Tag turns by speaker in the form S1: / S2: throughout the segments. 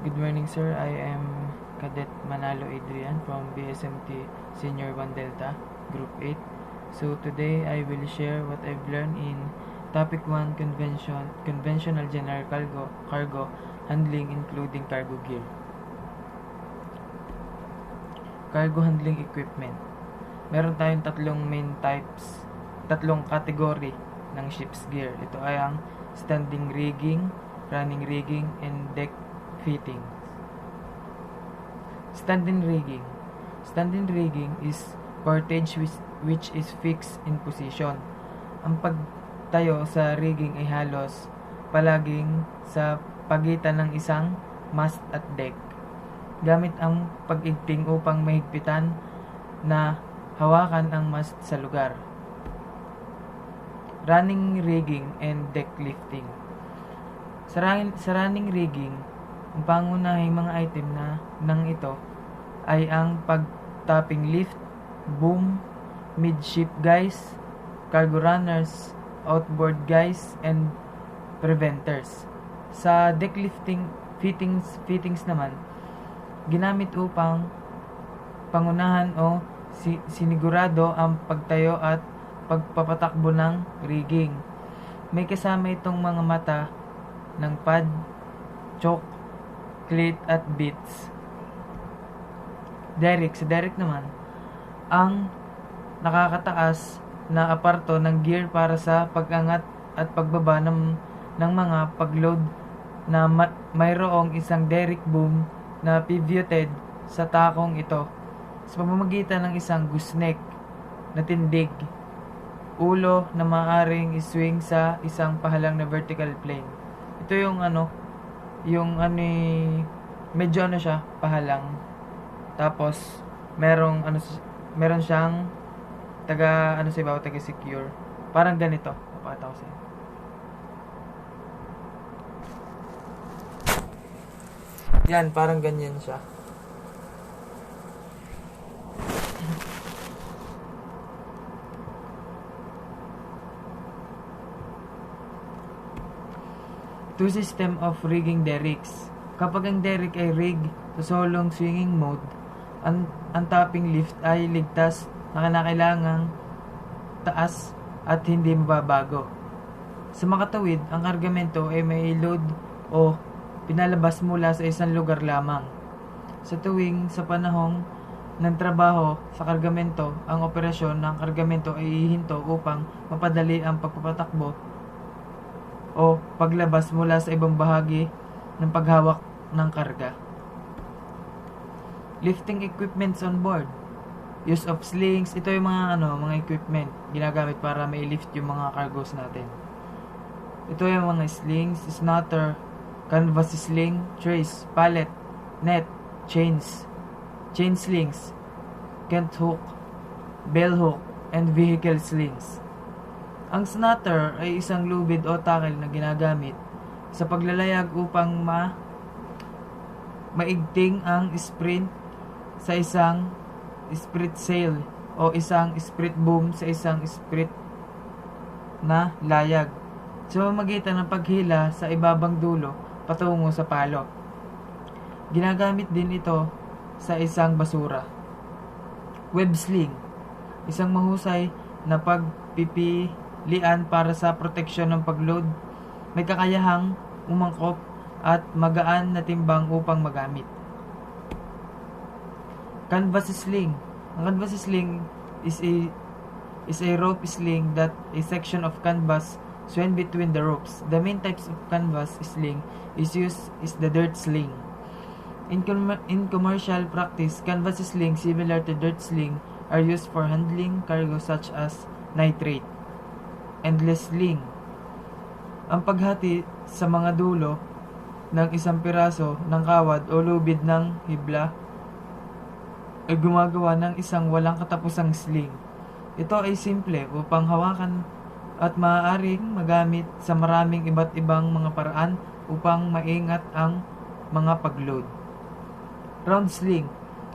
S1: Good morning, sir. I am Cadet Manalo Adrian from BSMT Senior 1 Delta, Group 8. So today I will share what I've learned in Topic 1 Conventional General Cargo Handling including cargo gear. Cargo handling equipment. Meron tayong tatlong category ng ship's gear. Ito ay ang standing rigging, running rigging, and deck fitting. Standing rigging. Standing rigging is cordage which is fixed in position. Ang pagtayo sa rigging ay halos palaging sa pagitan ng isang mast at deck, gamit ang pag-igting upang mahigpitan na hawakan ang mast sa lugar. Running rigging and deck lifting. Sa running rigging, ang pangunahing mga item ng ito ay ang pag-topping lift, boom, midship guys, cargo runners, outboard guys, and preventers. Sa deck lifting fittings naman, ginamit upang pangunahan o sinigurado ang pagtayo at pagpapatakbo ng rigging. May kasama itong mga mata ng pad, choke, cleat at bits. Derrick. Sa derrick naman, ang nakakataas na aparto ng gear para sa pag-angat at pagbaba ng mga pagload na mayroong isang derrick boom na pivoted sa takong ito sa pamamagitan ng isang gooseneck na tindig, ulo na maaaring iswing sa isang pahalang na vertical plane. Ito medyo siya, pahalang. Tapos meron siyang taga secure. Parang ganito. Papakita ko sa inyo. Yan, parang ganyan siya. Two system of rigging derricks. Kapag ang derrick ay rig sa solong swinging mode, ang topping lift ay ligtas na kinakailangang taas at hindi mababago. Sa makatawid, ang kargamento ay may load o pinalabas mula sa isang lugar lamang. Sa panahong ng trabaho sa kargamento, ang operasyon ng kargamento ay ihinto upang mapadali ang pagpapatakbo o paglabas mula sa ibang bahagi ng paghawak ng karga. Lifting equipments on board. Use of slings. Ito yung mga equipment ginagamit para mai-lift yung mga cargos natin. Ito yung mga slings, snutter, canvas sling, trace, pallet, net, chain slings, cant hook, bell hook, and vehicle slings. Ang snutter ay isang lubid o tackle na ginagamit sa paglalayag upang maigting ang sprint sa isang sprit sail o isang sprit boom sa isang sprit na layag sa pamamagitan ng paghila sa ibabang dulo patungo sa palo. Ginagamit din ito sa isang basura. Web sling, isang mahusay na pagpipilian para sa proteksyon ng pagload. May kakayahang umangkop at magaan na timbang upang magamit. Canvas sling. Ang canvas sling is a rope sling that a section of canvas swing between the ropes. The main types of canvas sling is the dirt sling. In commercial practice, canvas sling similar to dirt sling are used for handling cargo such as nitrate. Endless sling. Ang paghati sa mga dulo ng isang piraso ng kawad o lubid ng hibla ay gumagawa ng isang walang katapusang sling. Ito ay simple upang hawakan at maaaring magamit sa maraming iba't ibang mga paraan upang maingat ang mga pagload. Round sling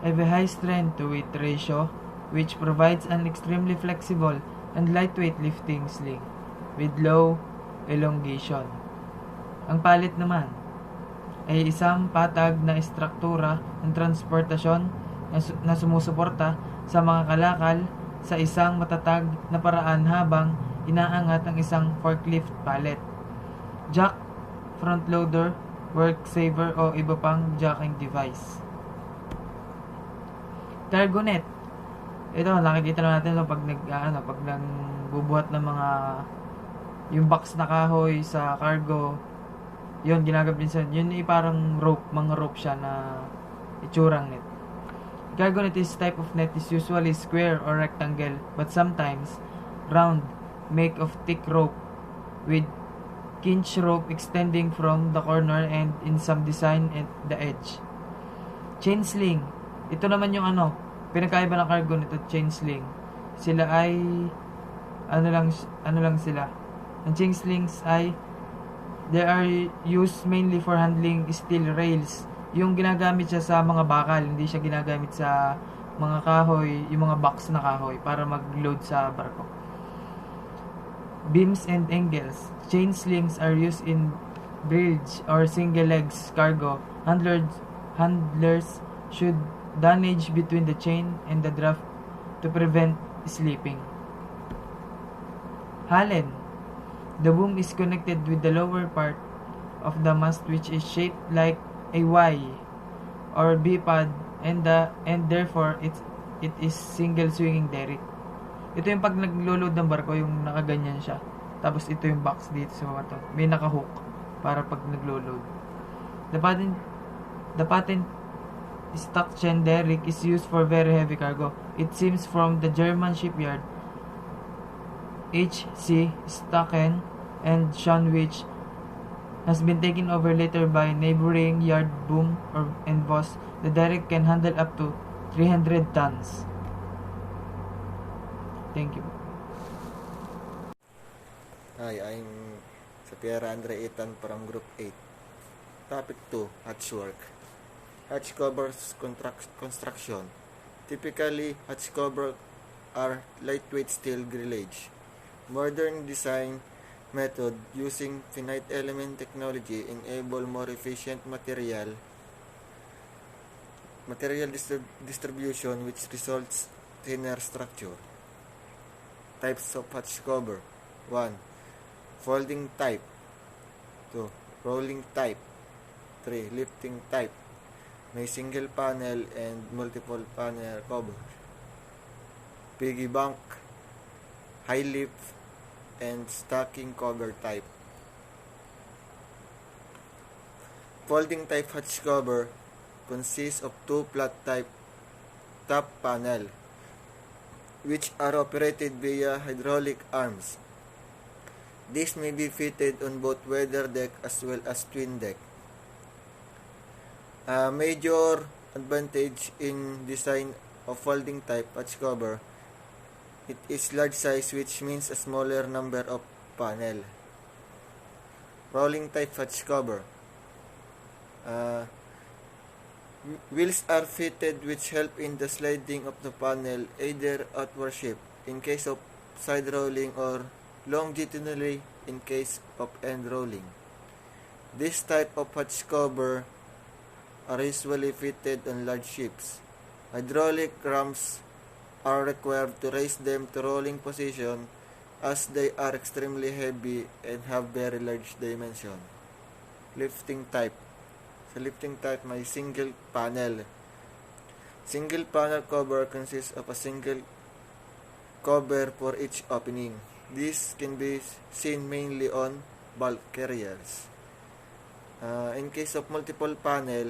S1: have a high strength to weight ratio which provides an extremely flexible and lightweight lifting sling with low elongation. Ang pallet naman ay isang patag na istruktura ng transportasyon na sumusuporta sa mga kalakal sa isang matatag na paraan habang inaangat ang isang forklift pallet, jack, front loader, work saver o iba pang jacking device. Cargo net. Ito nakikita na natin pag pag nagbubuhat ng mga yung box na kahoy sa cargo. Yun ginagamit din sa yun ay parang rope, mga rope siya na itsurang net. Cargo net is type of net is usually square or rectangle but sometimes round, made of thick rope with kinch rope extending from the corner and in some design at the edge. Chain sling. Ito naman yung pinakaiba ng cargo nito, chain sling. Sila ay ano lang sila. Ang chain slings ay they are used mainly for handling steel rails. Yung ginagamit siya sa mga bakal, hindi siya ginagamit sa mga kahoy, yung mga box na kahoy para mag-load sa barko. Beams and angles. Chain slings are used in bridge or single legs cargo. Handlers should damage between the chain and the draft to prevent slipping. Halen. The boom is connected with the lower part of the mast which is shaped like a Y or B pad and therefore it is single swinging derrick. Ito yung pag naglo-load ng barko, yung nakaganyan siya. Tapos ito yung box dito sa mga to. May naka-hook para pag naglo-load. The patent stock chain derrick is used for very heavy cargo. It seems from the German shipyard H.C. Stacken and Shanwich has been taken over later by neighboring yard boom and boss. The derrick can handle up to 300 tons. Thank you.
S2: Hi, I'm Sapiera Andre Ethan from Group 8. Topic 2, hatchwork. Hatch covers construction. Typically, hatch covers are lightweight steel grillage. Modern design method using finite element technology enable more efficient material distribution which results thinner structure. Types of hatch cover. 1. Folding type. 2. Rolling type. 3. Lifting type. May single panel and multiple panel cover. Piggy bank, high lift, and stacking cover type. Folding type hatch cover consists of two flat type top panel which are operated via hydraulic arms. This may be fitted on both weather deck as well as twin deck. A major advantage in design of folding type hatch cover, it is large size which means a smaller number of panel. Rolling type hatch cover. Wheels are fitted which help in the sliding of the panel either outward shift in case of side rolling or longitudinally in case of end rolling. This type of hatch cover are usually fitted on large ships. Hydraulic ramps are required to raise them to rolling position as they are extremely heavy and have very large dimension. Lifting type. Sa lifting type may single panel. Single panel cover consists of a single cover for each opening. This can be seen mainly on bulk carriers. In case of multiple panel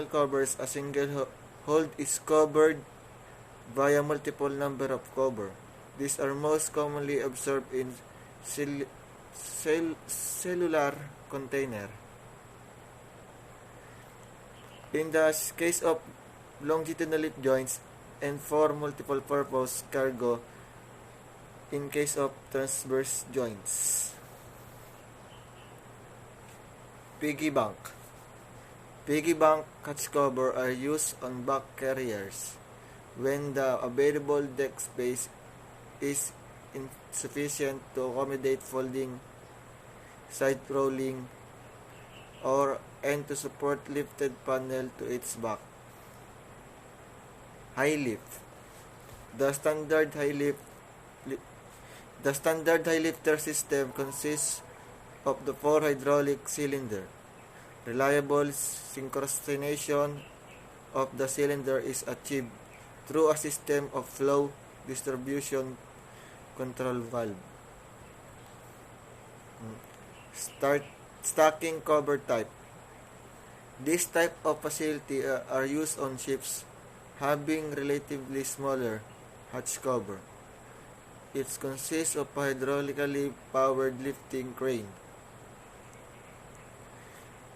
S2: covers, a single hold is covered via multiple number of cover. These are most commonly observed in cellular container. In the case of longitudinal lip joints and for multiple purpose cargo, in case of transverse joints. Piggy bank. Piggy bank hatch cover are used on bulk carriers when the available deck space is insufficient to accommodate folding side rolling, and to support lifted panel to its back. High lift. The standard high lifter system consists of the 4 hydraulic cylinder. Reliable synchronization of the cylinder is achieved through a system of flow distribution control valve. Stacking cover type. This type of facility are used on ships having relatively smaller hatch cover. It consists of a hydraulically powered lifting crane.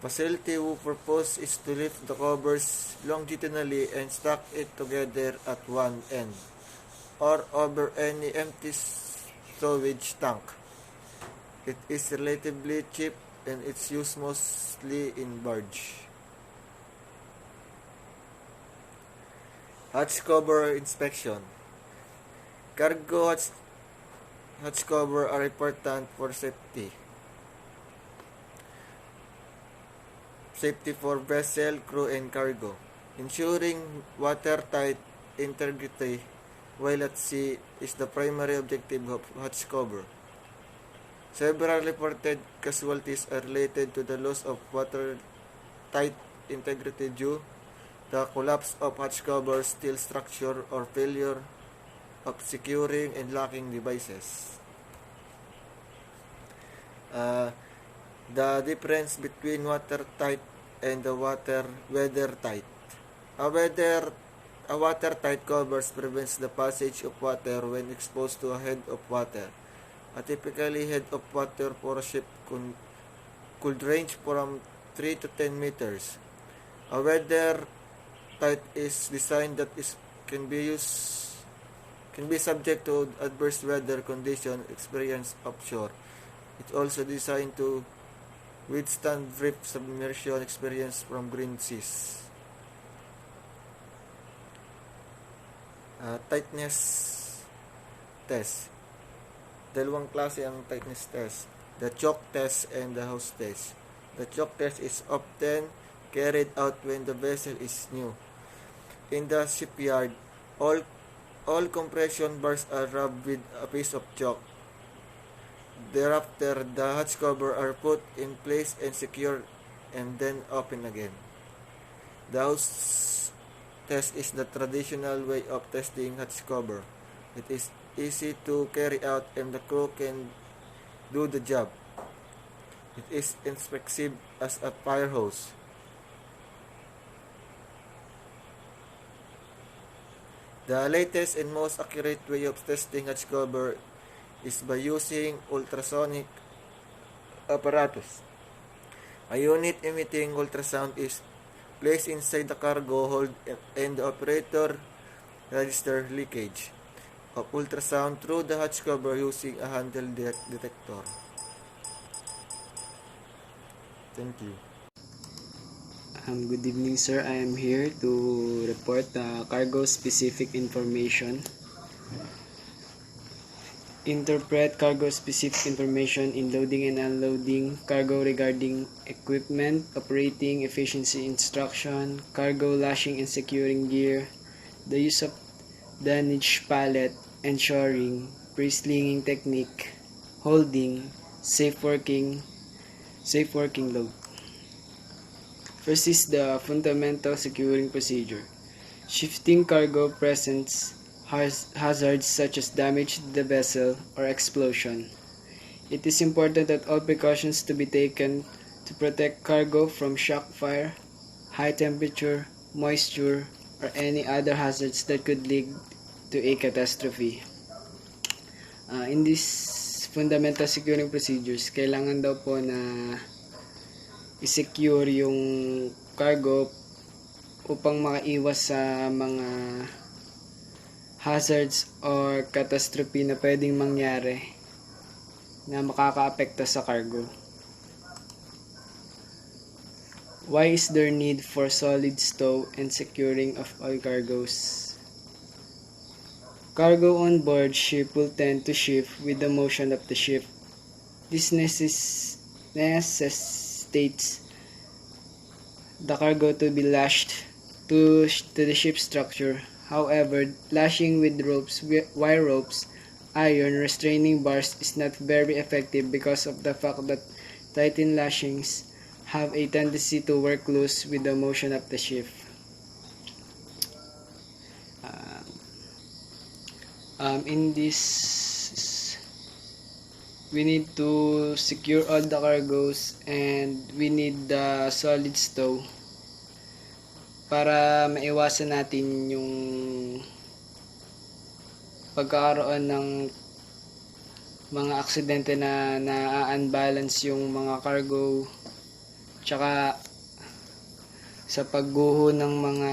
S2: Facility whose purpose is to lift the covers longitudinally and stack it together at one end or over any empty storage tank. It is relatively cheap and it's used mostly in barge. Hatch cover inspection. Cargo hatch cover are important for safety. Safety for vessel, crew, and cargo. Ensuring watertight integrity while at sea is the primary objective of hatch cover. Several reported casualties are related to the loss of watertight integrity due the collapse of hatch cover, steel structure, or failure of securing and locking devices. The difference between watertight and the weathertight. A watertight covers prevents the passage of water when exposed to a head of water. A typically head of water for a ship could range from 3 to 10 meters. A weathertight is designed that can be subject to adverse weather conditions experienced offshore. It's also designed to withstand brief submersion experience from green seas. Tightness test. Dalawang klase ang tightness test. The choke test and the hose test. The choke test is often carried out when the vessel is new. In the shipyard, all compression bars are rubbed with a piece of chalk. Thereafter, the hatch cover are put in place and secured and then open again. The hose test is the traditional way of testing hatch cover. It is easy to carry out and the crew can do the job. It is inexpensive as a fire hose. The latest and most accurate way of testing hatch cover is by using ultrasonic apparatus. A unit emitting ultrasound is placed inside the cargo hold and the operator registers leakage of ultrasound through the hatch cover using a handle detector. Thank you.
S3: Good evening, sir. I am here to report cargo specific information. Interpret cargo specific information in loading and unloading cargo regarding equipment, operating efficiency instruction, cargo lashing and securing gear, the use of dunnage pallet and shoring, pre-slinging technique, holding, safe working load. First is the fundamental securing procedure. Shifting cargo presents hazards such as damage to the vessel or explosion. It is important that all precautions to be taken to protect cargo from shock fire, high temperature, moisture, or any other hazards that could lead to a catastrophe. In this fundamental securing procedures, kailangan daw po na i-secure yung cargo upang makaiwas sa mga hazards or catastrophe na pwedeng mangyari na makakaapekto sa cargo. Why is there need for solid stow and securing of all cargoes? Cargo on board ship will tend to shift with the motion of the ship. This necessitates the cargo to be lashed to the ship's structure. However, lashing with wire ropes, iron restraining bars is not very effective because of the fact that tightened lashings have a tendency to work loose with the motion of the ship. In this, we need to secure all the cargoes and we need the solid stow para maiwasan natin yung pagkakaroon ng mga aksidente na na-unbalance yung mga cargo, tsaka sa pagguho ng mga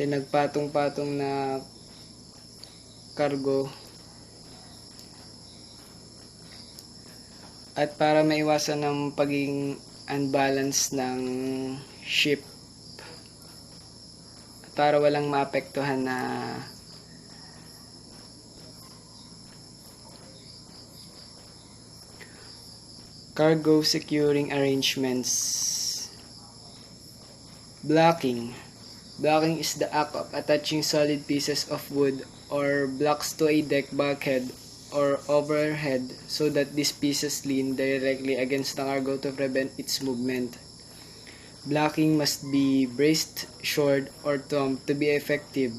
S3: pinagpatong-patong na cargo, at para maiwasan ng pagiging unbalance ng ship, para walang maapektuhan na cargo securing arrangements. Blocking. Blocking is the act of attaching solid pieces of wood or blocks to a deck bulkhead or overhead so that these pieces lean directly against the cargo to prevent its movement. Blocking must be braced, shored, or thumbed to be effective.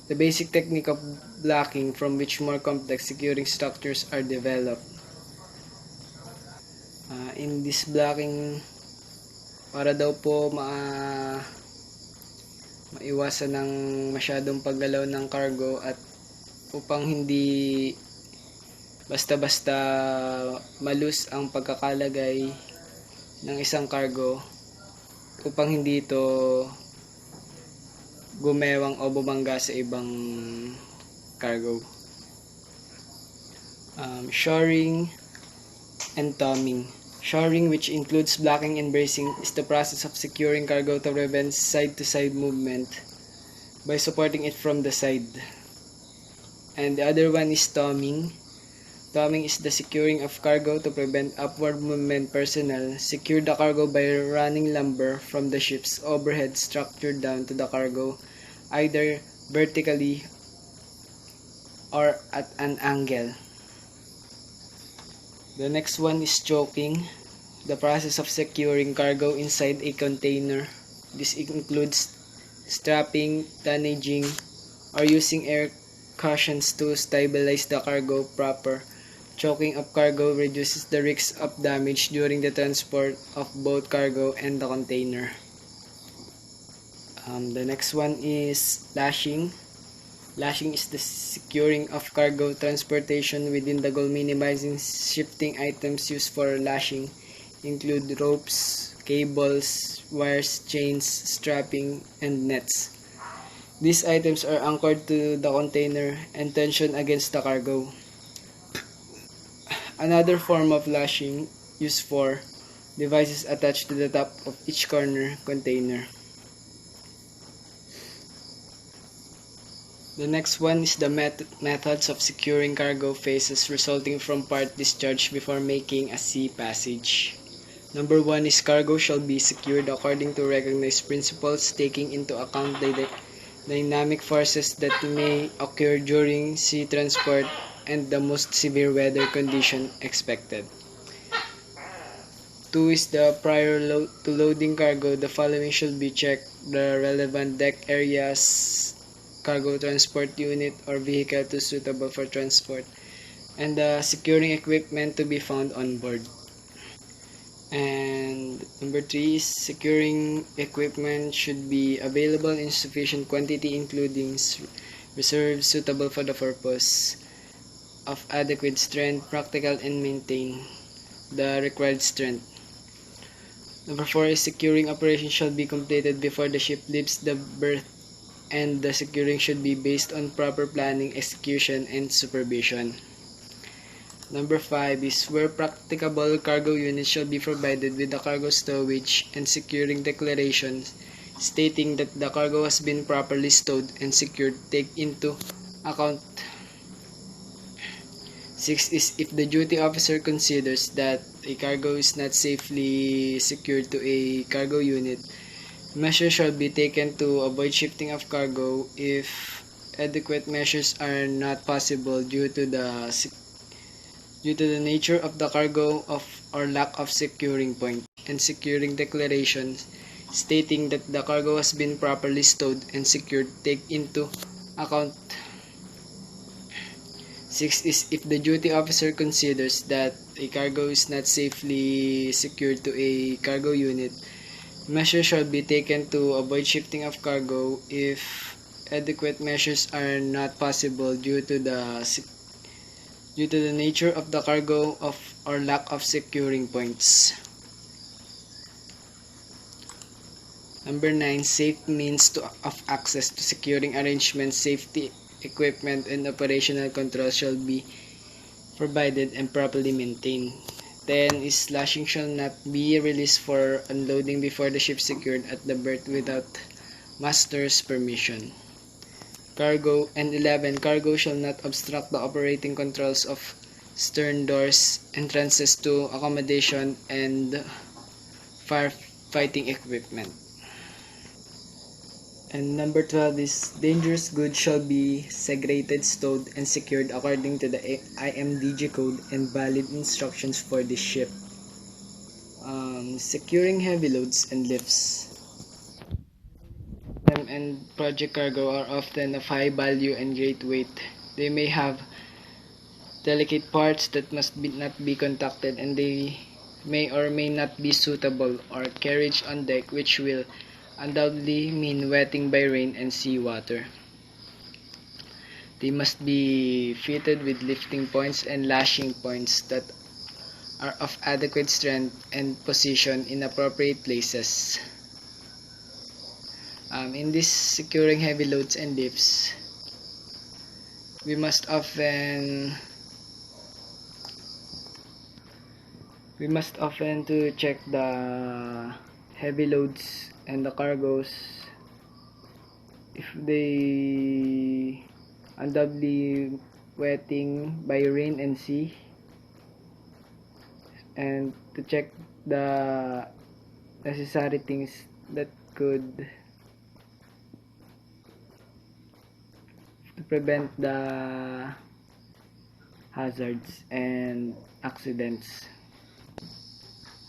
S3: The basic technique of blocking from which more complex securing structures are developed. In this blocking, para daw po maiwasan ng masyadong paggalaw ng cargo at upang hindi basta-basta malus ang pagkakalagay ng isang cargo, upang hindi ito gumewang o bumangga sa ibang cargo. Shoring and thumbing. Shoring, which includes blocking and bracing, is the process of securing cargo to prevent side-to-side movement by supporting it from the side. And the other one is thumbing. Thumbing is the securing of cargo to prevent upward movement. Personnel secure the cargo by running lumber from the ship's overhead structure down to the cargo, either vertically or at an angle. The next one is choking, the process of securing cargo inside a container. This includes strapping, tonnaging, or using air cushions to stabilize the cargo proper. Choking of cargo reduces the risk of damage during the transport of both cargo and the container. The next one is lashing. Lashing is the securing of cargo transportation within the goal. Minimizing shifting items used for lashing include ropes, cables, wires, chains, strapping, and nets. These items are anchored to the container and tensioned against the cargo. Another form of lashing used for devices attached to the top of each corner container. The next one is the methods of securing cargo phases resulting from part discharge before making a sea passage. Number 1 is cargo shall be secured according to recognized principles, taking into account the dynamic forces that may occur during sea transport and the most severe weather condition expected. 2 is the prior to loading cargo. The following should be checked: the relevant deck areas, cargo transport unit or vehicle to suitable for transport, and the securing equipment to be found on board. And number 3 is securing equipment should be available in sufficient quantity, including reserves suitable for the purpose of adequate strength, practical, and maintain the required strength. Number 4 is securing operation shall be completed before the ship leaves the berth, and the securing should be based on proper planning, execution, and supervision. Number 5 is where practicable, cargo units shall be provided with the cargo stowage and securing declarations stating that the cargo has been properly stowed and secured. Take into account 6 is if the duty officer considers that a cargo is not safely secured to a cargo unit, measures shall be taken to avoid shifting of cargo if adequate measures are not possible due to the nature of the cargo or lack of securing point, and securing declarations stating that the cargo has been properly stowed and secured take into account. 6 is if the duty officer considers that a cargo is not safely secured to a cargo unit, measures shall be taken to avoid shifting of cargo if adequate measures are not possible due to the nature of the cargo or lack of securing points. Number 9, safe means of access to securing arrangements, safety equipment, and operational control shall be provided and properly maintained. 10 is lashing shall not be released for unloading before the ship secured at the berth without master's permission. Cargo. And 11, cargo shall not obstruct the operating controls of stern doors, entrances to accommodation, and firefighting equipment. And number 12 is dangerous goods shall be segregated, stowed, and secured according to the IMDG code and valid instructions for the ship. Securing heavy loads and lifts. And project cargo are often of high value and great weight. They may have delicate parts that must not be contacted, and they may or may not be suitable or carriage on deck, which will undoubtedly mean wetting by rain and seawater. They must be fitted with lifting points and lashing points that are of adequate strength and position in appropriate places. In this securing heavy loads and lifts, we must often to check the heavy loads and the cargoes if they undoubtedly wetting by rain and sea, and to check the necessary things that could to prevent the hazards and accidents.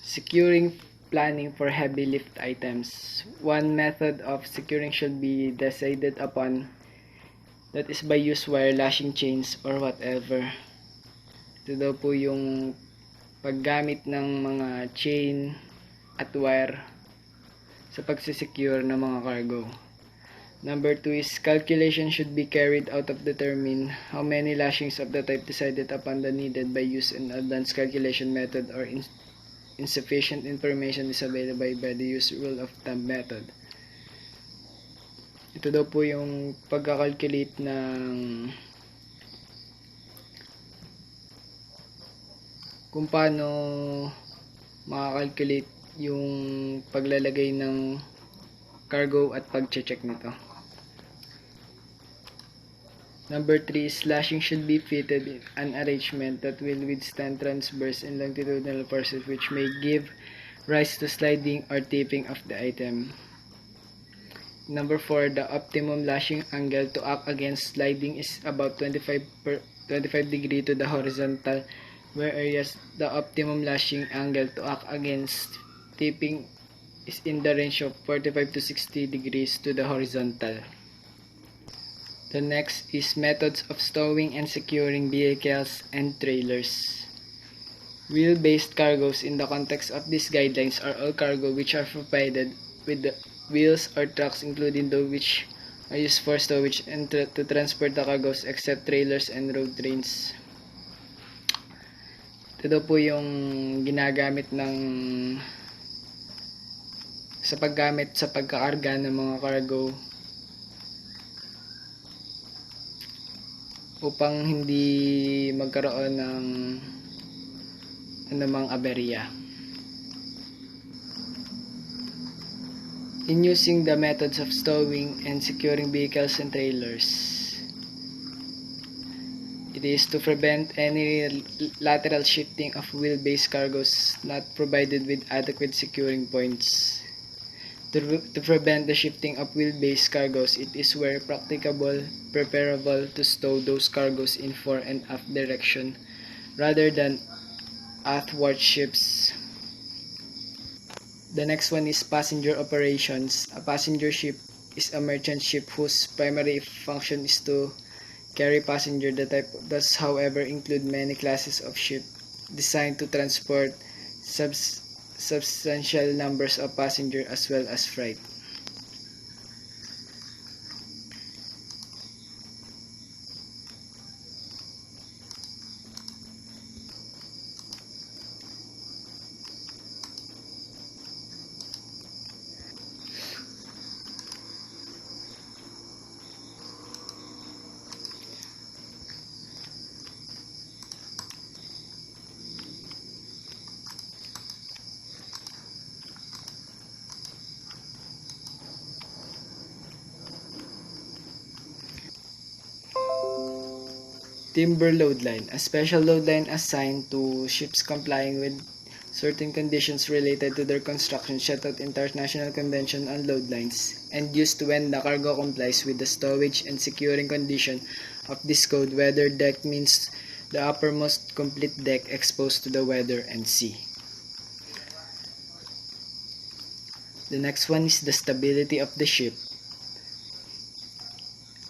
S3: Securing planning for heavy lift items. One method of securing should be decided upon, that is by use wire, lashing chains, or whatever. Ito daw po yung paggamit ng mga chain at wire sa pagsisecure ng mga cargo. Number 2 is calculation should be carried out to determine how many lashings of the type decided upon the needed by use an advanced calculation method, or insufficient information is available by the use rule of thumb method. Ito daw po yung pagkakalculate ng kung paano makakalculate yung paglalagay ng cargo at pag-check nito. Number 3 is lashing should be fitted in an arrangement that will withstand transverse and longitudinal forces which may give rise to sliding or tipping of the item. Number 4, the optimum lashing angle to act against sliding is about 25 degree to the horizontal, whereas the optimum lashing angle to act against tipping is in the range of 45 to 60 degrees to the horizontal. The next is methods of stowing and securing vehicles and trailers. Wheel-based cargoes in the context of these guidelines are all cargo which are provided with the wheels or trucks, including those which are used for stowage and to transport the cargoes, except trailers and road trains. Ito daw po yung ginagamit sa pagkakarga ng mga cargo upang hindi magkaroon ng anumang aberya. In using the methods of stowing and securing vehicles and trailers, It is to prevent any lateral shifting of wheel-based cargoes not provided with adequate securing points. To prevent the shifting of wheel-based cargoes, it is where practicable preferable to stow those cargoes in fore and aft direction rather than athwart ships. The next one is passenger operations. A passenger ship is a merchant ship whose primary function is to carry passenger. The type does, however, include many classes of ship designed to transport substantial numbers of passengers as well as freight. Timber load line, a special load line assigned to ships complying with certain conditions related to their construction set out in International Convention on Load Lines and used when the cargo complies with the stowage and securing condition of this code. Weather deck means the uppermost complete deck exposed to the weather and sea. The next one is the stability of the ship.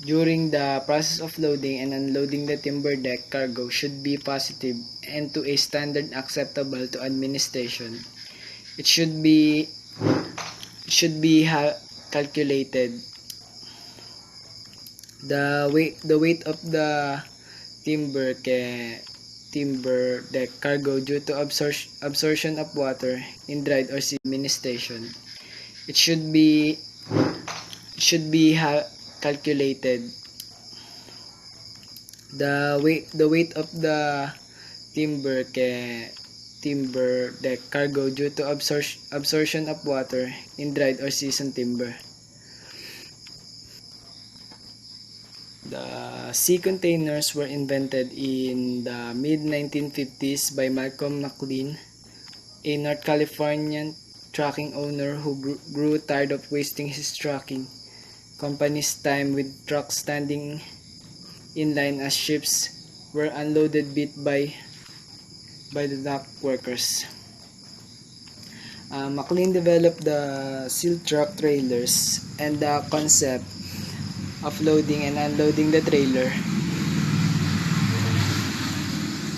S3: During the process of loading and unloading, the timber deck cargo should be positive and to a standard acceptable to administration. It should be calculated. The weight of the timber deck cargo due to absorption of water in dried or sea administration. It should be calculated. The weight of the timber deck cargo due to absorption of water in dried or seasoned timber. The sea containers were invented in the mid-1950s by Malcolm McLean, a North Californian trucking owner who grew tired of wasting his trucking company's time with trucks standing in line as ships were unloaded bit by the dock workers. McLean developed the silt truck trailers and the concept of loading and unloading the trailer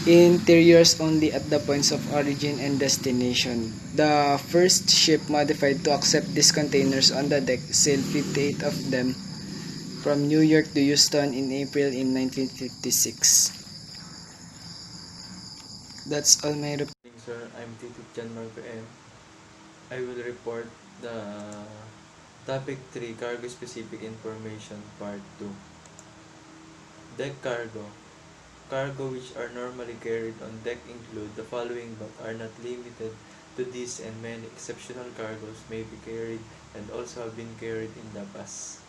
S3: interiors only at the points of origin and destination. The first ship modified to accept these containers on the deck sailed 58 of them from New York to Houston in April in 1956. That's all my report.
S1: Sir, I'm Tito Janmar PM. I will report the topic 3 cargo specific information part 2. Deck cargo. Cargo which are normally carried on deck include the following but are not limited to these, and many exceptional cargoes may be carried and also have been carried in the past.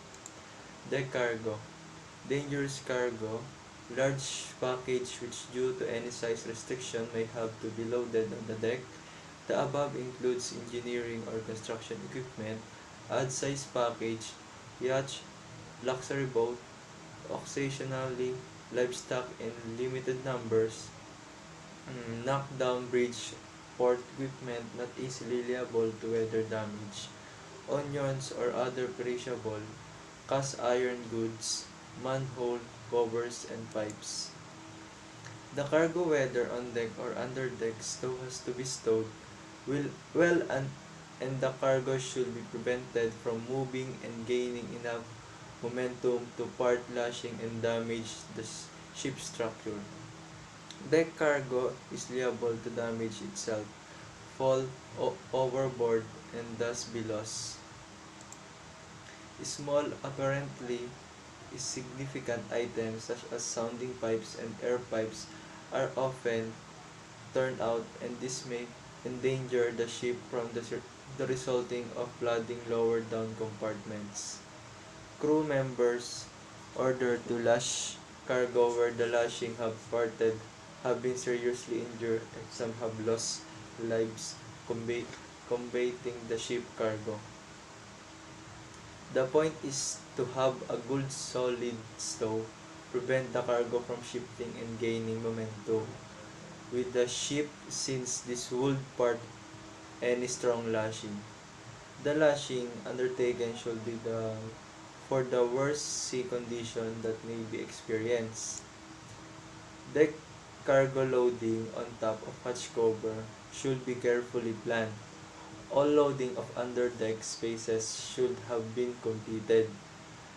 S1: Deck cargo. Dangerous cargo. Large package which due to any size restriction may have to be loaded on the deck. The above includes engineering or construction equipment, odd-size package, yacht, luxury boat, occasionally livestock in limited numbers, knockdown bridge, port equipment not easily liable to weather damage, onions or other perishable, cast iron goods, manhole covers and pipes. The cargo, whether on deck or under deck, has to be stowed and the cargo should be prevented from moving and gaining enough momentum to part lashing and damage the ship's structure. Deck cargo is liable to damage itself, fall overboard, and thus be lost. Small, apparently insignificant items such as sounding pipes and air pipes are often turned out, and this may endanger the ship from the resulting of flooding lower down compartments. Crew members ordered to lash
S4: cargo where the lashing have parted have been seriously injured and some have lost lives combating the ship cargo. The point is to have a good solid stow, prevent the cargo from shifting and gaining momentum with the ship since this would part any strong lashing. The lashing undertaken should be for the worst sea condition that may be experienced. Deck cargo loading on top of hatch cover should be carefully planned. All loading of underdeck spaces should have been completed.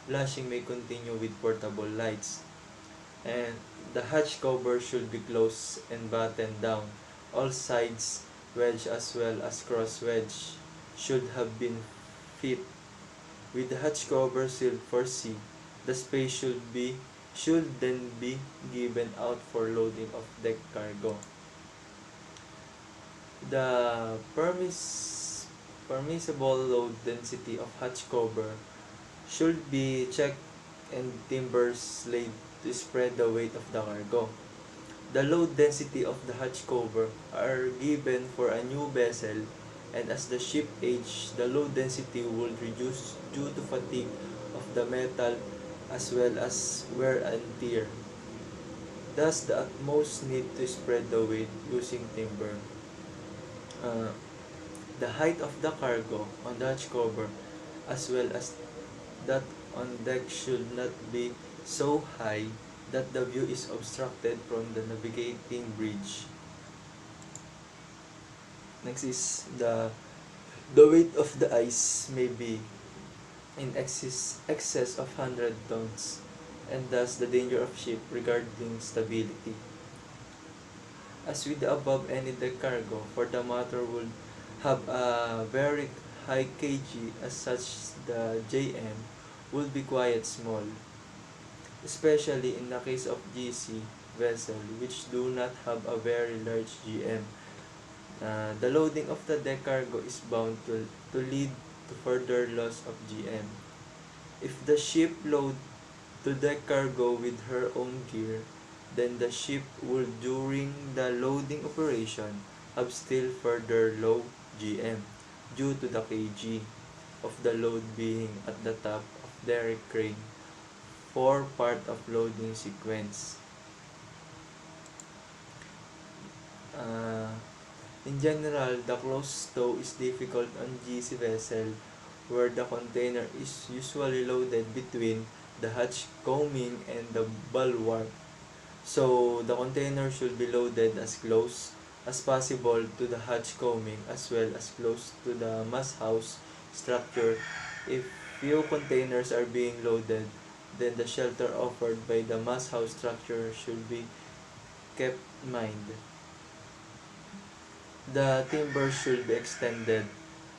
S4: Lashing may continue with portable lights, and the hatch cover should be closed and battened down. All sides wedge as well as cross wedge should have been fit. With the hatch cover sealed for sea, the space should then be given out for loading of deck cargo. The permissible load density of hatch cover should be checked and timbers laid to spread the weight of the cargo. The load density of the hatch cover are given for a new vessel, and as the ship ages, the load density will reduce due to fatigue of the metal as well as wear and tear. Thus, the utmost need to spread the weight using timber. Uh, the height of the cargo on the hatch cover as well as that on deck should not be so high that the view is obstructed from the navigating bridge. Next is the weight of the ice may be in excess of 100 tons, and thus the danger of ship regarding stability. As with the above, any deck cargo for the matter would have a very high kg, as such the JM would be quite small, especially in the case of GC vessel which do not have a very large GM. The loading of the deck cargo is bound to lead to further loss of GM. If the ship load to deck cargo with her own gear, then the ship will during the loading operation have still further low GM due to the kg of the load being at the top of derrick crane for part of loading sequence. Uh, in general, the closed stow is difficult on GC vessel where the container is usually loaded between the hatch coaming and the bulwark. So the container should be loaded as close as possible to the hatch coaming as well as close to the mast house structure. If few containers are being loaded, then the shelter offered by the mast house structure should be kept in mind. The timber should be extended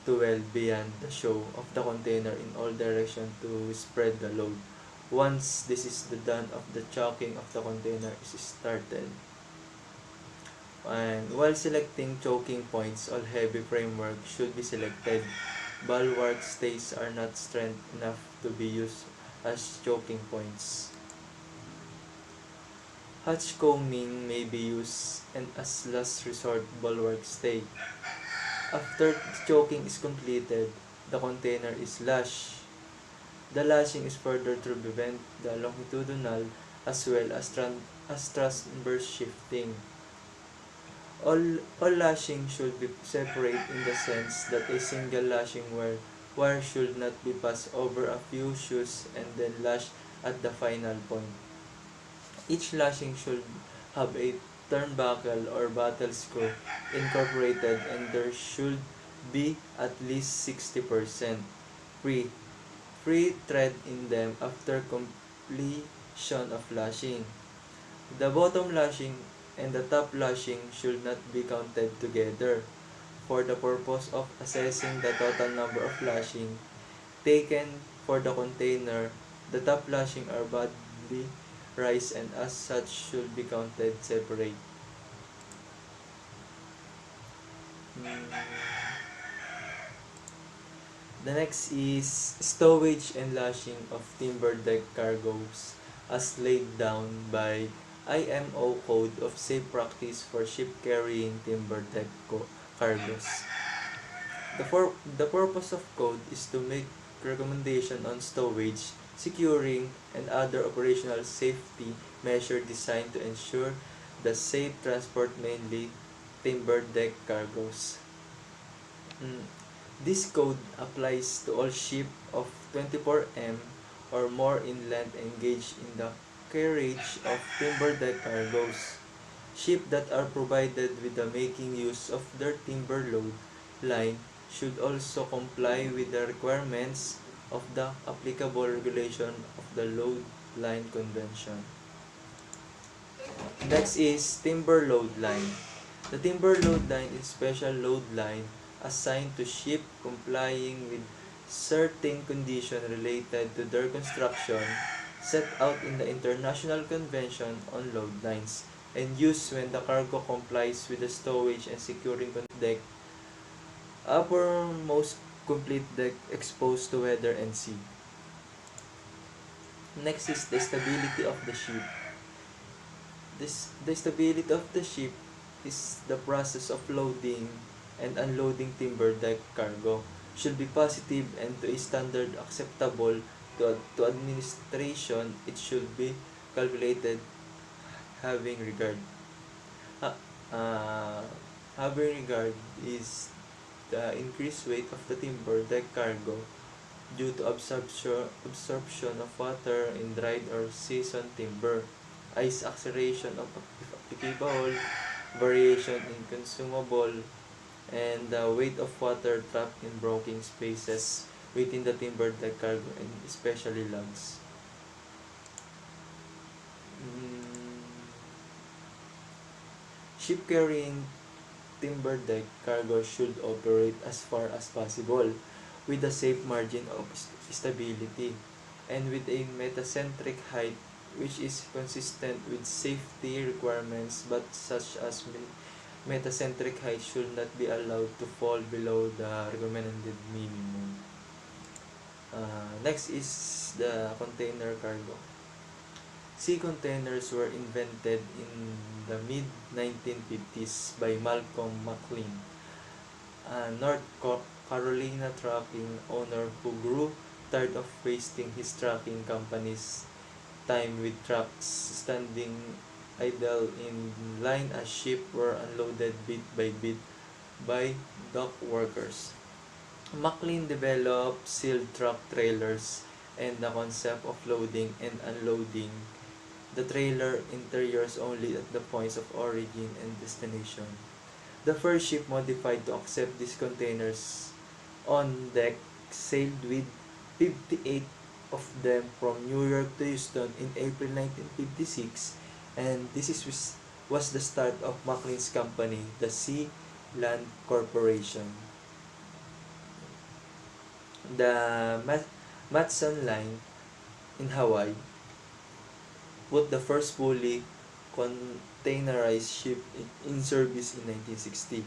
S4: to well beyond the show of the container in all directions to spread the load. Once this is done of the choking of the container is started. And while selecting choking points, all heavy framework should be selected. Bulwark stays are not strength enough to be used as choking points. Hatch coaming may be used and as last resort bulwark stay. After choking is completed, the container is lashed. The lashing is further to prevent the longitudinal as well as transverse shifting. All lashing should be separate in the sense that a single lashing wire should not be passed over a few shoes and then lashed at the final point. Each lashing should have a turnbuckle or battle screw incorporated, and there should be at least 60% free thread in them after completion of lashing. The bottom lashing and the top lashing should not be counted together. For the purpose of assessing the total number of lashing taken for the container, the top lashing are badly raised and as such should be counted separate. The next is stowage and lashing of timber deck cargoes as laid down by IMO Code of Safe Practice for Ship Carrying Timber Deck Cargoes. The purpose of code is to make recommendation on stowage, securing, and other operational safety measures designed to ensure the safe transport mainly timber deck cargoes. This code applies to all ships of 24 m or more in length engaged in the carriage of timber deck cargoes. Ships that are provided with the making use of their timber load line should also comply with the requirements of the applicable regulation of the Load Line Convention. Next is timber load line. The timber load line is special load line assigned to ship complying with certain conditions related to their construction set out in the International Convention on Load Lines and used when the cargo complies with the stowage and securing deck, uppermost complete deck exposed to weather and sea. Next is the stability of the ship. The stability of the ship is the process of loading and unloading timber deck cargo should be positive and to a standard acceptable to administration. It should be calculated having regard. Uh, uh, Having regard is the increased weight of the timber deck cargo due to absorption of water in dried or seasoned timber, ice acceleration of if applicable, variation in consumable, and the weight of water trapped in broken spaces within the timber deck cargo and especially logs. Mm, Ship carrying timber deck cargo should operate as far as possible with a safe margin of stability and with a metacentric height which is consistent with safety requirements, but such as metacentric height should not be allowed to fall below the recommended minimum. Next is the container cargo. Sea containers were invented in the mid-1950s by Malcolm McLean, a North Carolina trucking owner who grew tired of wasting his trucking company's time with trucks standing idle in line as ships were unloaded bit by bit by dock workers. McLean developed sealed truck trailers and the concept of loading and unloading the trailer interiors only at the points of origin and destination. The first ship modified to accept these containers on deck sailed with 58 of them from New York to Houston in April 1956, and was the start of McLean's company, the Sea Land Corporation. The Matson Line in Hawaii put the first fully containerized ship in service in 1960.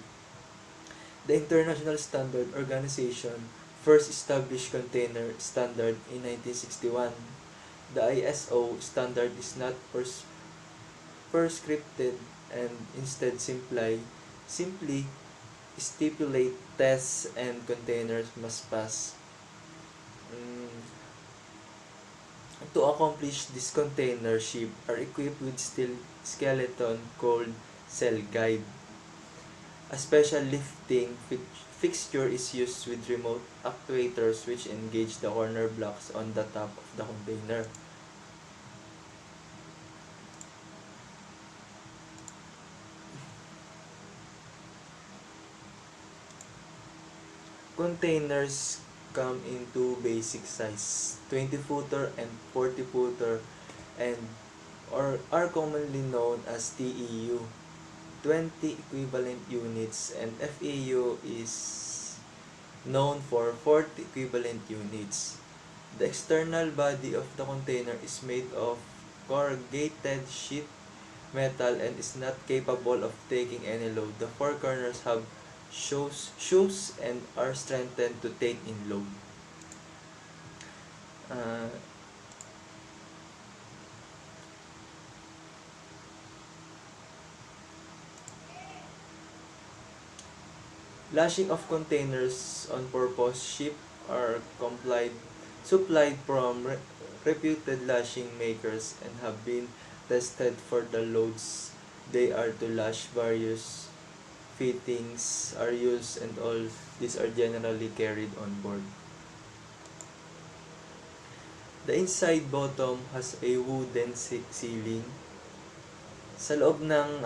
S4: The International Standard Organization first established container standard in 1961. The ISO standard is not prescripted and instead simply stipulate tests and containers must pass. To accomplish this, container ship are equipped with steel skeleton called cell guide. A special lifting fixture is used with remote actuators which engage the corner blocks on the top of the container. Containers come in two basic size, 20-footer and 40-footer, and are commonly known as TEU, 20 equivalent units, and FEU is known for 40 equivalent units. The external body of the container is made of corrugated sheet metal and is not capable of taking any load. The four corners have shoes and are strengthened to take in load. Uh, Lashing of containers on purpose ship are supplied from reputed lashing makers and have been tested for the loads they are to lash. Various fittings are used and all these are generally carried on board. The inside bottom has a wooden ceiling. Sa loob ng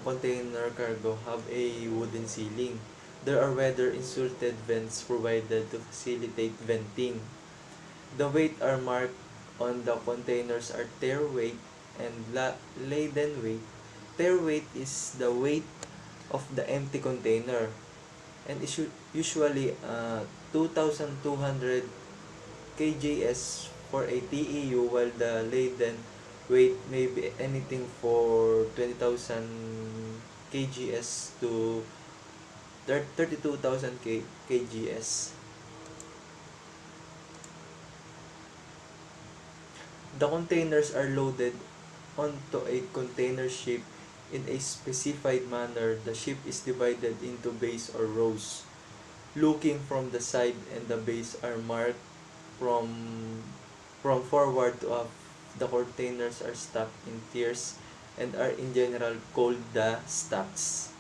S4: container cargo have a wooden ceiling. There are weather insulated vents provided to facilitate venting. The weight are marked on the containers are tare weight and laden weight. Tare weight is the weight of the empty container and is usually 2,200 kgs for a TEU, while the laden weight may be anything for 20,000 kgs to 32,000 kgs. The containers are loaded onto a container ship in a specified manner. The ship is divided into bays or rows. Looking from the side and the bays are marked from forward to up. The containers are stacked in tiers and are in general called the stacks.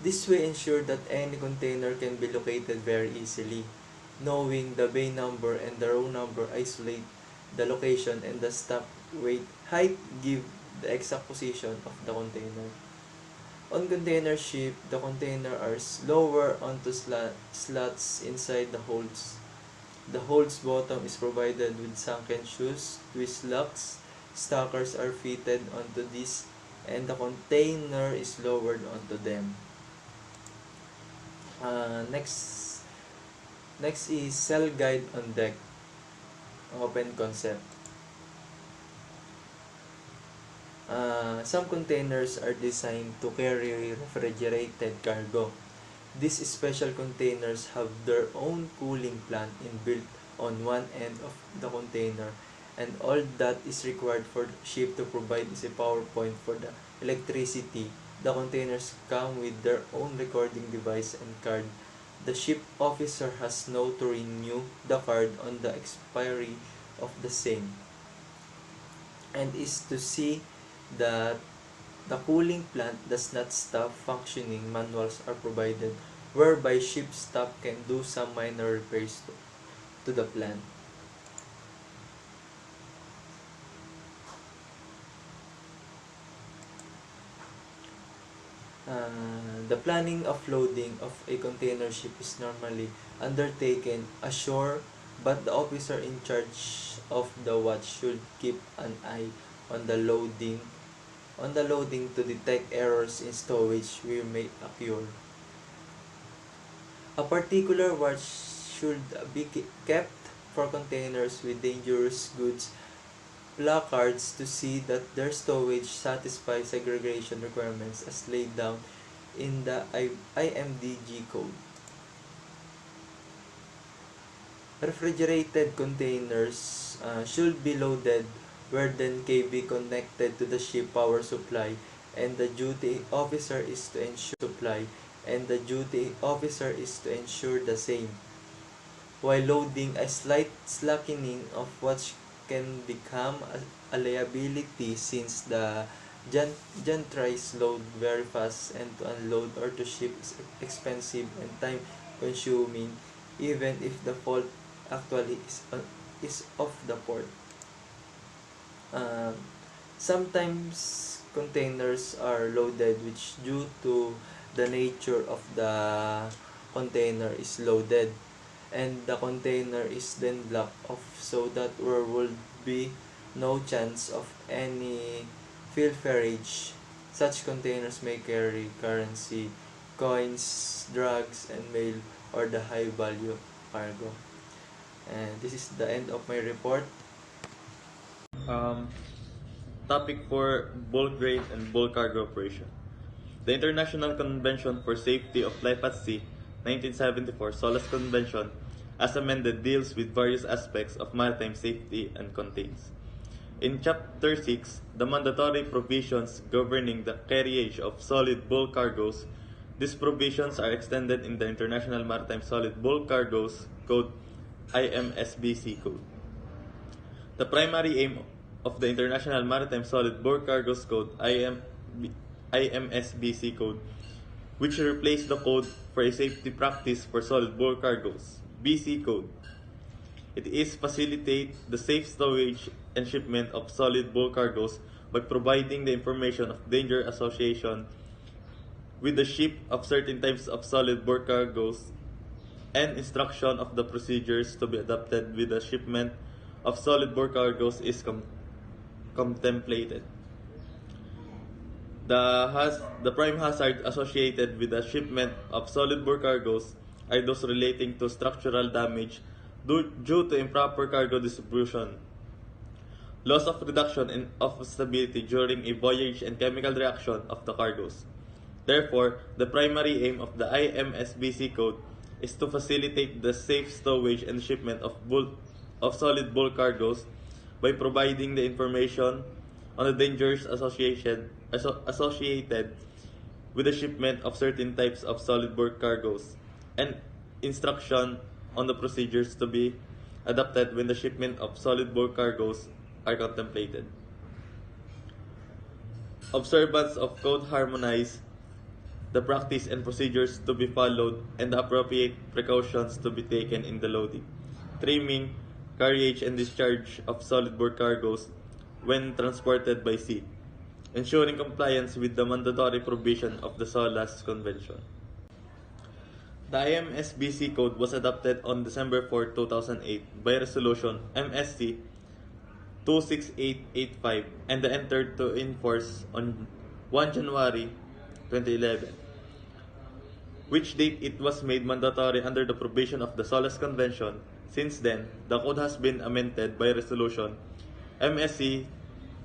S4: This way ensure that any container can be located very easily. Knowing the bay number and the row number isolate the location, and the stack weight height give the exact position of the container. On container ship, the container are lowered onto slats inside the holds. The hold's bottom is provided with sunken shoes, twist locks. Stackers are fitted onto this and the container is lowered onto them. Next is cell guide on deck. Open concept. Some containers are designed to carry refrigerated cargo. These special containers have their own cooling plant inbuilt on one end of the container, and all that is required for the ship to provide is a power point for the electricity. The containers come with their own recording device and card. The ship officer has now to renew the card on the expiry of the same, and is to see that the cooling plant does not stop functioning. Manuals are provided whereby ship staff can do some minor repairs to the plant. The planning of loading of a container ship is normally undertaken ashore, but the officer in charge of the watch should keep an eye on the loading to detect errors in stowage which may occur. A particular watch should be kept for containers with dangerous goods placards to see that their stowage satisfies segregation requirements as laid down in the IMDG code. Refrigerated containers should be loaded where then be connected to the ship power supply, and the duty officer is to ensure the same. While loading, a slight slackening of watch can become a liability since the gantries load very fast, and to unload or to ship is expensive and time consuming even if the fault actually is off the port. Sometimes containers are loaded which due to the nature of the container is loaded, and the container is then blocked off so that there will be no chance of any pilferage. Such containers may carry currency, coins, drugs, and mail, or the high value cargo. And this is the end of my report.
S5: Topic for bulk grain and bulk cargo operation. The International Convention for Safety of Life at Sea, 1974 SOLAS Convention, as amended, deals with various aspects of maritime safety and contains. In Chapter 6, the mandatory provisions governing the carriage of solid bulk cargoes These provisions are extended in the International Maritime Solid Bulk Cargoes Code IMSBC Code. The primary aim of the International Maritime Solid Bulk Cargoes Code IMSBC Code, which replaced the code for a safety practice for solid bulk cargoes, BC Code. It is facilitate the safe stowage and shipment of solid bulk cargoes by providing the information of danger association with the ship of certain types of solid bulk cargoes and instruction of the procedures to be adopted with the shipment of solid bulk cargoes is contemplated. The prime hazard associated with the shipment of solid bulk cargoes are those relating to structural damage due to improper cargo distribution, loss of reduction of stability during a voyage, and chemical reaction of the cargoes. Therefore, the primary aim of the IMSBC Code is to facilitate the safe stowage and shipment of solid bulk cargoes by providing the information on the dangers associated with the shipment of certain types of solid bulk cargoes and instruction on the procedures to be adopted when the shipment of solid bulk cargoes are contemplated. Observance of code harmonize the practice and procedures to be followed and the appropriate precautions to be taken in the loading, trimming, carriage, and discharge of solid bulk cargoes when transported by sea, ensuring compliance with the mandatory provision of the SOLAS Convention. The IMSBC Code was adopted on December 4, 2008 by Resolution MSC 26885 and entered in force on 1 January 2011, which date it was made mandatory under the provision of the SOLAS Convention. Since then, the code has been amended by Resolution MSC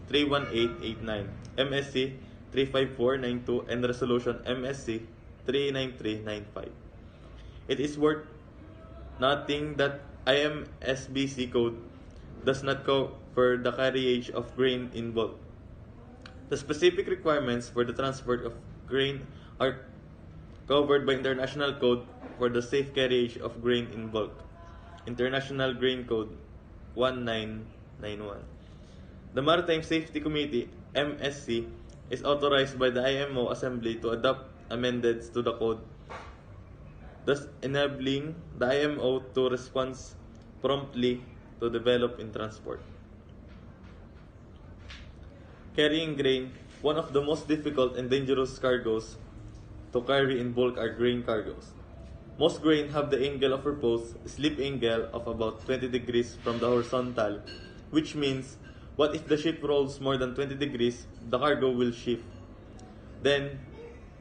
S5: 31889, MSC 35492, and Resolution MSC 39395. It is worth noting that IMSBC Code does not cover the carriage of grain in bulk. The specific requirements for the transport of grain are covered by International Code for the Safe Carriage of Grain in Bulk, International Grain Code 1991. The Maritime Safety Committee, MSC, is authorized by the IMO Assembly to adopt amendments to the code, thus enabling the IMO to respond promptly to develop in transport. Carrying grain, one of the most difficult and dangerous cargoes to carry in bulk are grain cargoes. Most grain have the angle of repose, slip angle of about 20 degrees from the horizontal, which means what if the ship rolls more than 20 degrees, the cargo will shift. Then,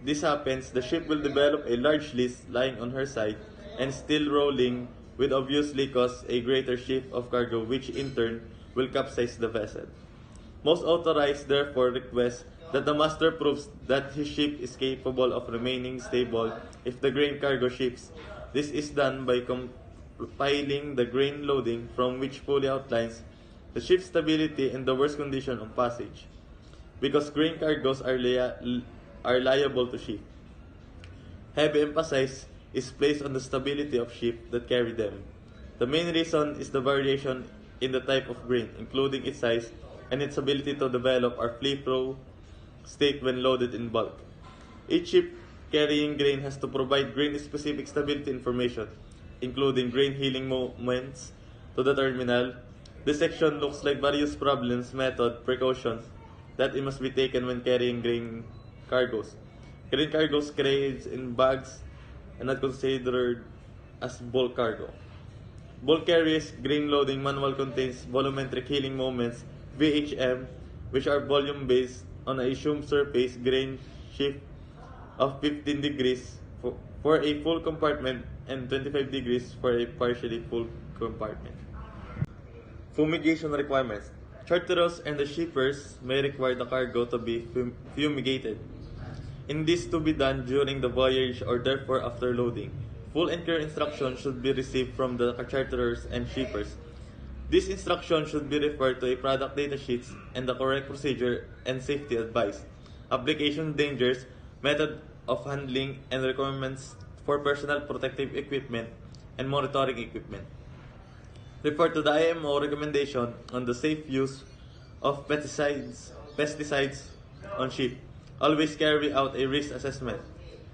S5: this happens, the ship will develop a large list lying on her side and still rolling will obviously cause a greater shift of cargo, which in turn will capsize the vessel. Most authorized therefore request that the master proves that his ship is capable of remaining stable if the grain cargo shifts. This is done by compiling the grain loading, from which fully outlines the ship's stability and the worst condition of passage, because grain cargoes are liable to shift. Heavy emphasis is placed on the stability of ship that carry them. The main reason is the variation in the type of grain, including its size and its ability to develop or free-flow state when loaded in bulk. Each ship carrying grain has to provide grain-specific stability information, including grain healing moments, to the terminal. This section looks like various problems, method, precautions that it must be taken when carrying grain cargoes. Grain cargoes carried in bags and not considered as bulk cargo. Bulk carries grain loading manual contains volumetric healing moments, VHM, which are volume-based on a assumed surface grain shift of 15 degrees for a full compartment and 25 degrees for a partially full compartment. Fumigation requirements. Charterers and the shippers may require the cargo to be fumigated. In this to be done during the voyage or therefore after loading. Full and clear instructions should be received from the charterers and shippers. This instruction should be referred to a product data sheets and the correct procedure and safety advice, application dangers, method of handling and requirements for personal protective equipment and monitoring equipment. Refer to the IMO recommendation on the safe use of pesticides on ship. Always carry out a risk assessment.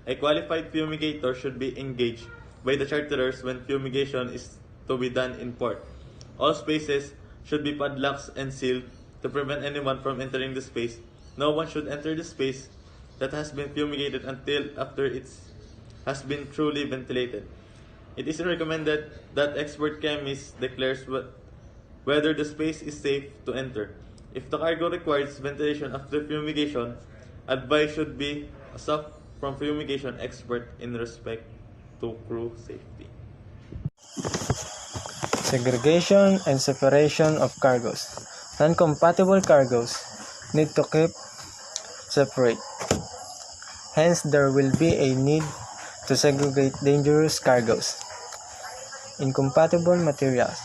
S5: A qualified fumigator should be engaged by the charterers when fumigation is to be done in port. All spaces should be padlocked and sealed to prevent anyone from entering the space. No one should enter the space that has been fumigated until after it has been truly ventilated. It is recommended that expert chemist declares whether the space is safe to enter. If the cargo requires ventilation after fumigation, advice should be sought from fumigation expert in respect to crew safety.
S6: Segregation and separation of cargoes. Non-compatible cargoes need to keep separate. Hence, there will be a need to segregate dangerous cargoes. Incompatible materials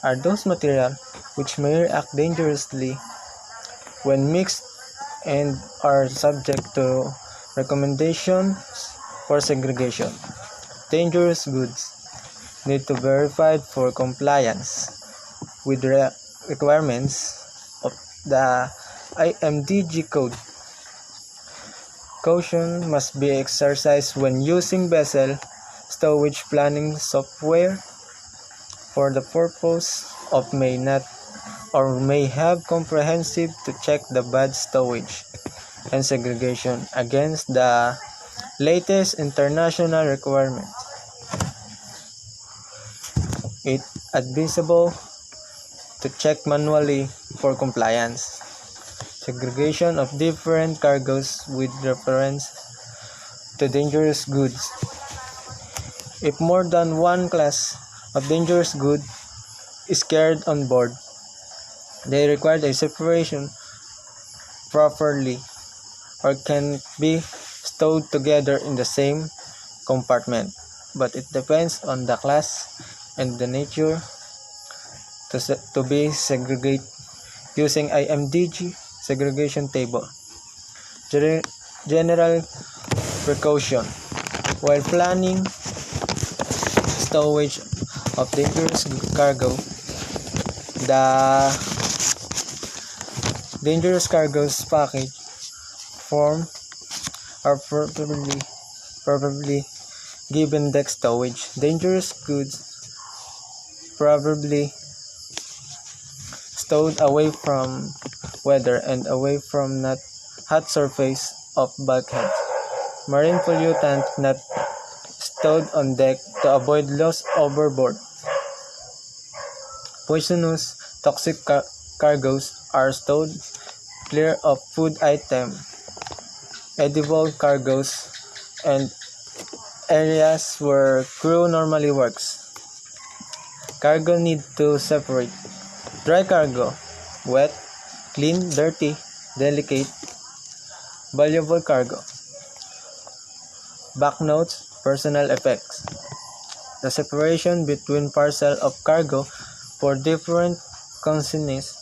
S6: are those materials which may react dangerously when mixed and are subject to recommendations for segregation. Dangerous goods need to be verified for compliance with requirements of the IMDG code. Caution must be exercised when using vessel stowage planning software for the purpose of may not or may have comprehensive to check the bad stowage and segregation against the latest international requirements. It advisable to check manually for compliance. Segregation of different cargoes with reference to dangerous goods. If more than one class of dangerous good is carried on board, they require a separation properly or can be stowed together in the same compartment, but it depends on the class and the nature to be segregated using IMDG segregation table. General precaution while planning stowage of dangerous cargo. The dangerous cargoes package form are probably given deck stowage. Dangerous goods probably stowed away from weather and away from not hot surface of bulkheads. Marine pollutant not stowed on deck to avoid loss overboard. Poisonous, toxic cargoes are stowed clear of food item, edible cargoes, and areas where crew normally works. Cargo need to separate. Dry cargo, wet, clean, dirty, delicate, valuable cargo. Backnotes, personal effects. The separation between parcel of cargo for different consignees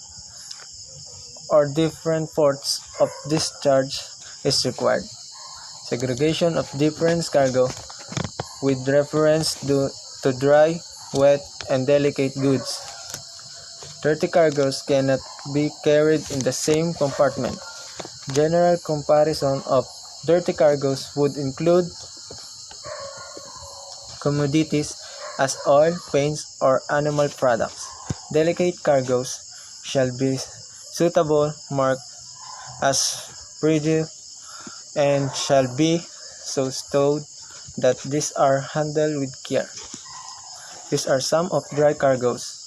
S6: or different ports of discharge is required. Segregation of different cargo with reference to dry, wet, and delicate goods. Dirty cargoes cannot be carried in the same compartment. General comparison of dirty cargoes would include commodities as oil, paints, or animal products. Delicate cargoes shall be suitable marked as fragile and shall be so stowed that these are handled with care. These are some of dry cargoes.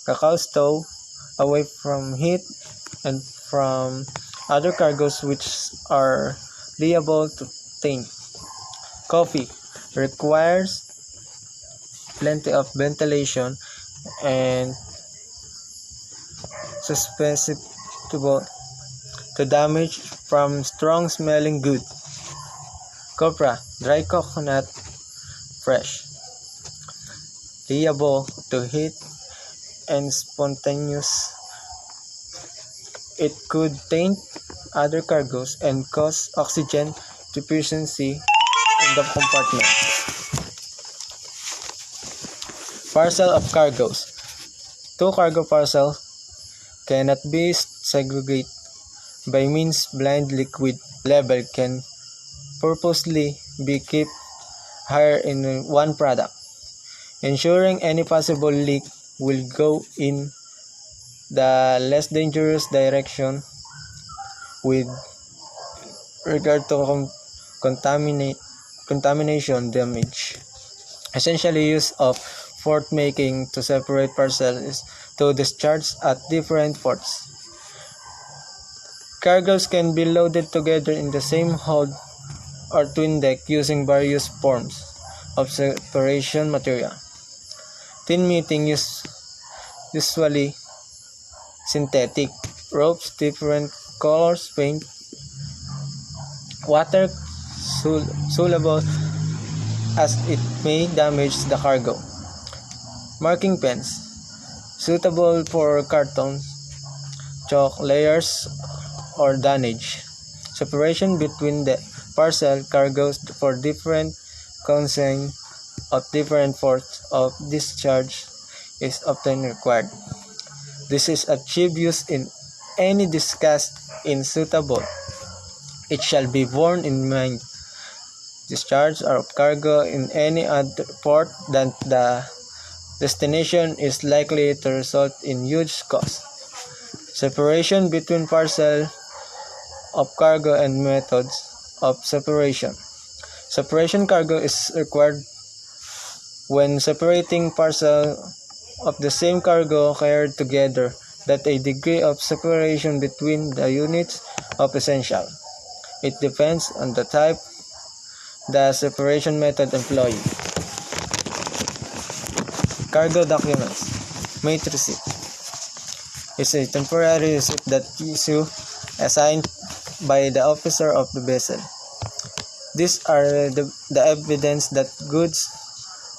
S6: Cacao stow away from heat and from other cargoes which are liable to taint. Coffee requires plenty of ventilation and susceptible to damage from strong smelling good. Copra, dry coconut, fresh, liable to heat and spontaneous. It could taint other cargoes and cause oxygen deficiency in the compartment. Parcel of cargoes. Two cargo parcels cannot be segregated by means blind liquid level can purposely be kept higher in one product, ensuring any possible leak will go in the less dangerous direction with regard to contamination damage. Essentially use of port making to separate parcels to discharge at different ports. Cargoes can be loaded together in the same hold or twin deck using various forms of separation material. Tin meeting usually synthetic ropes, different colors, paint, water soluble as it may damage the cargo. Marking pens suitable for cartons, chalk layers or damage. Separation between the parcel cargoes for different consign of different ports of discharge is often required. This is achieved used in any discussed in suitable. It shall be borne in mind discharge of cargo in any other port than the destination is likely to result in huge cost. Separation between parcel of cargo and methods of separation. Separation cargo is required when separating parcel of the same cargo carried together that a degree of separation between the units of essential. It depends on the type, the separation method employed. Cargo documents. Mate receipt is a temporary receipt that issue assigned by the officer of the vessel. These are the evidence that goods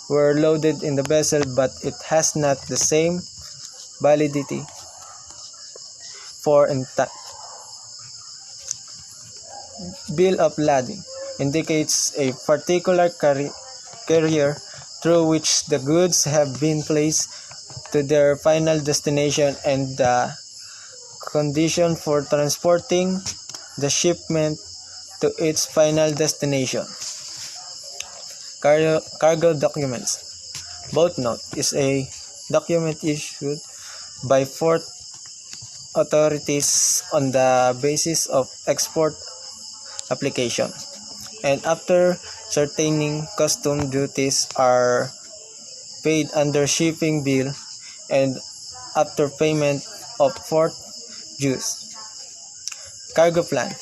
S6: were loaded in the vessel, but it has not the same validity for intact. Bill of lading indicates a particular carrier through which the goods have been placed to their final destination and the condition for transporting the shipment to its final destination. Cargo documents. Boat note is a document issued by port authorities on the basis of export application, and after certain custom duties are paid under shipping bill and after payment of port dues. Cargo plan.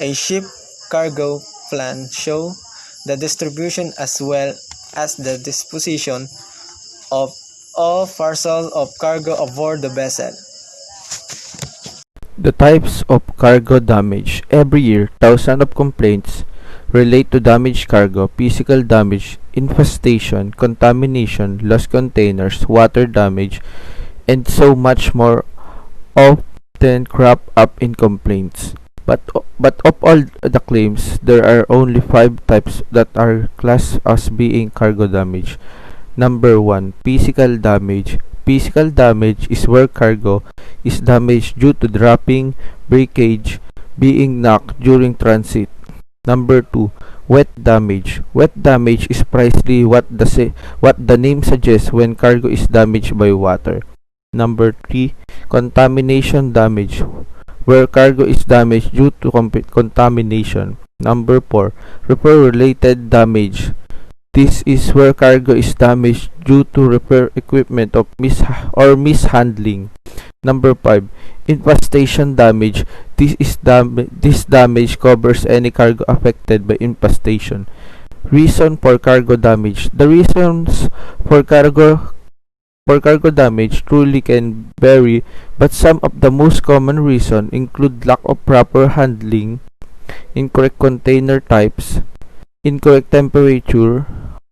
S6: A ship cargo plan shows the distribution as well as the disposition of all parcels of cargo aboard the vessel.
S7: The types of cargo damage. Every year, thousands of complaints relate to damaged cargo, physical damage, infestation, contamination, lost containers, water damage, and so much more often crop up in complaints. But of all the claims, there are only 5 types that are classed as being cargo damage. Number 1. Physical damage. Physical damage is where cargo is damaged due to dropping, breakage, being knocked during transit. Number 2. Wet damage. Wet damage is precisely what the name suggests when cargo is damaged by water. Number 3. Contamination damage, where cargo is damaged due to contamination. Number 4. Repair-related damage. This is where cargo is damaged due to repair equipment of mishandling. Number 5. Infestation damage. This damage covers any cargo affected by infestation. Reason for cargo damage. The reasons for cargo damage truly can vary, but some of the most common reasons include lack of proper handling, incorrect container types, incorrect temperature,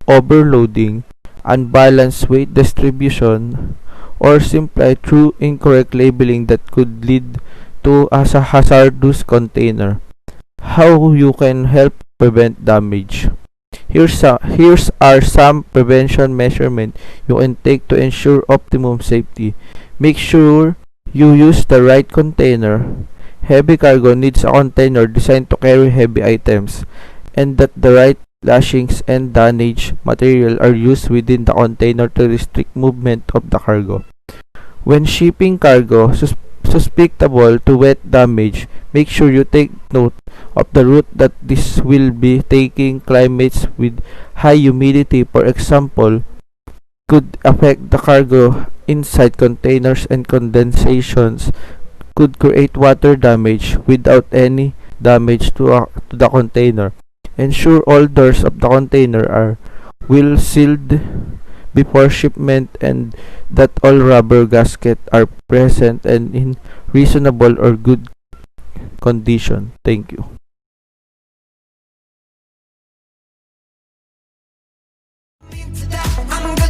S7: overloading, unbalanced weight distribution, or simply through incorrect labeling that could lead to a hazardous container. How you can help prevent damage. Here's are some prevention measurements you can take to ensure optimum safety. Make sure you use the right container. Heavy cargo needs a container designed to carry heavy items, and that the right lashings and damage material are used within the container to restrict movement of the cargo. When shipping cargo susceptible to wet damage, make sure you take note of the route that this will be taking. Climates with high humidity, for example, could affect the cargo inside containers, and condensations could create water damage without any damage to the container. Ensure all doors of the container are well sealed before shipment, and that all rubber gaskets are present and in reasonable or good condition. Thank you.
S8: I'm